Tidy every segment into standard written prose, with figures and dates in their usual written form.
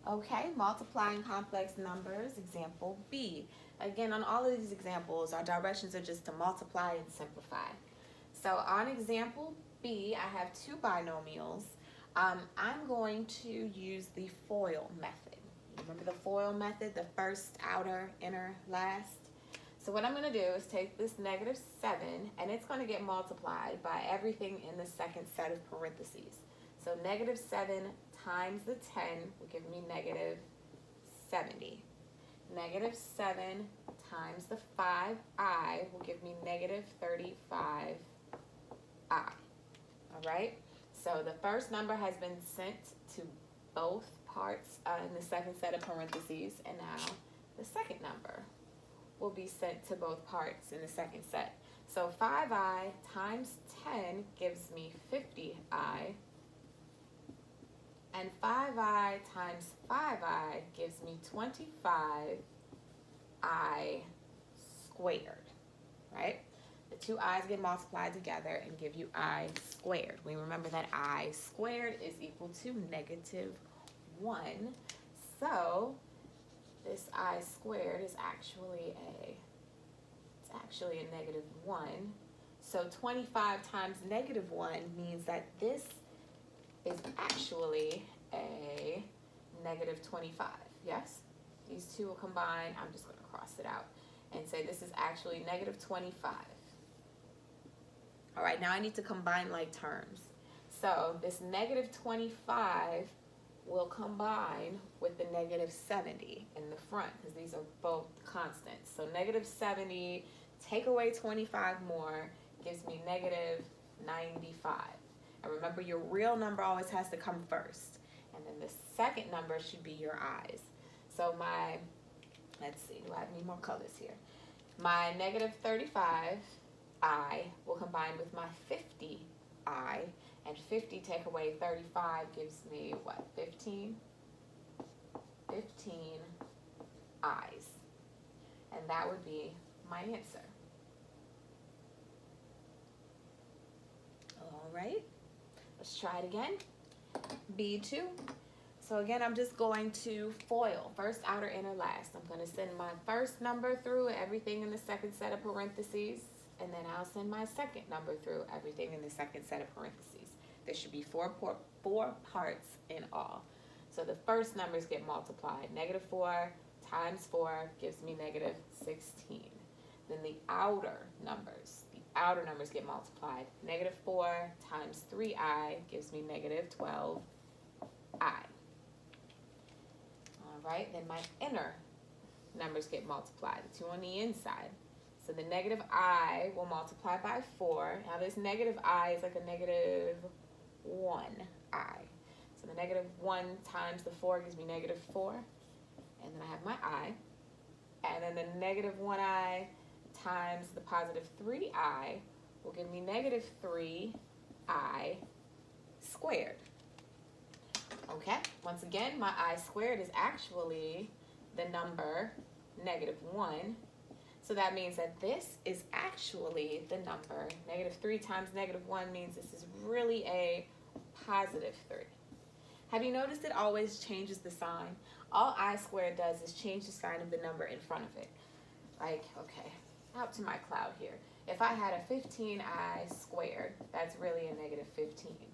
Okay, multiplying complex numbers, example B. Again, on all of these examples, our directions are just to multiply and simplify. So on example B, I have two binomials. I'm going to use the FOIL method. Remember the FOIL method, the first, outer, inner, last? So what I'm going to do is take this -7, and it's going to get multiplied by everything in the second set of parentheses. So -7 times the 10 will give me -70. -7 times the 5i will give me -35i. All right? So the first number has been sent to both parts in the second set of parentheses, and now the second number will be sent to both parts in the second set. So 5i times 10 gives me 50i, and 5i times 5i gives me 25i squared, right? The two i's get multiplied together and give you I squared. We remember that I squared is equal to -1. So this I squared is actually a -1. So 25 times -1 means that this is actually a -25, yes? These two will combine. I'm just going to cross it out and say this is actually -25. All right, now I need to combine like terms. So this -25 will combine with the -70 in the front because these are both constants. So -70, take away 25 more, gives me -95. And remember, your real number always has to come first. And then the second number should be your i's. So my, let's see, do I have any more colors here? My -35i will combine with my 50i. And 50 take away 35 gives me what, 15? 15 i's. And that would be my answer. All right, let's try it again. B2. So again, I'm just going to FOIL, first, outer, inner, last. I'm going to send my first number through everything in the second set of parentheses, and then I'll send my second number through everything in the second set of parentheses. There should be four parts in all. So the first numbers get multiplied. -4 times 4 gives me -16. Then the outer numbers get multiplied. -4 times 3i gives me -12i. All right, then my inner numbers get multiplied, the two on the inside. So the -I will multiply by 4. Now this -I is like a -1i. So the -1 times the 4 gives me -4. And then I have my I. And then the -1i times the +3i will give me -3i squared. Okay, once again, my I squared is actually the number -1. So that means that this is actually the number, -3 times -1 means this is really a +3. Have you noticed it always changes the sign? All I squared does is change the sign of the number in front of it. Like, okay, out to my cloud here. If I had a 15i squared, that's really a -15.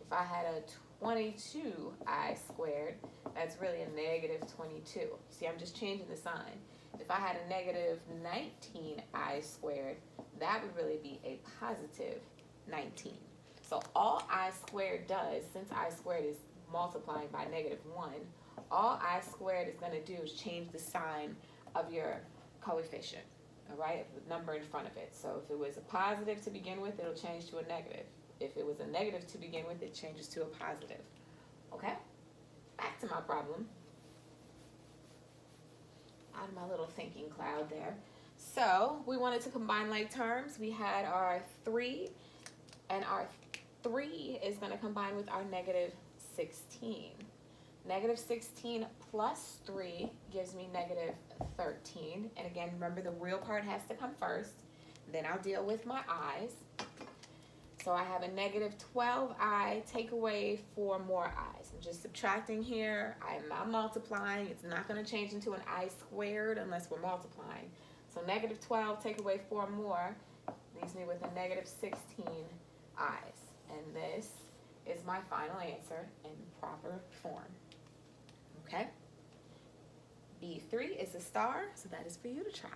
If I had a 22i squared, that's really a -22. See, I'm just changing the sign. If I had a -19i squared, that would really be a +19. So all I squared does, since I squared is multiplying by -1, all I squared is going to do is change the sign of your coefficient, all right, the number in front of it. So if it was a positive to begin with, it'll change to a negative. If it was a negative to begin with, it changes to a positive. Okay, back to my problem. Out of my little thinking cloud there. So we wanted to combine like terms. We had our 3, and our 3 is going to combine with our -16. -16 plus 3 gives me -13. And again, remember the real part has to come first. Then I'll deal with my i's. So I have a -12i, take away 4 more i's. just subtracting here. I'm not multiplying. It's not going to change into an I squared unless we're multiplying. So negative 12, take away 4 more, leaves me with a negative 16 i's. And this is my final answer in proper form. Okay? B3 is a star, so that is for you to try.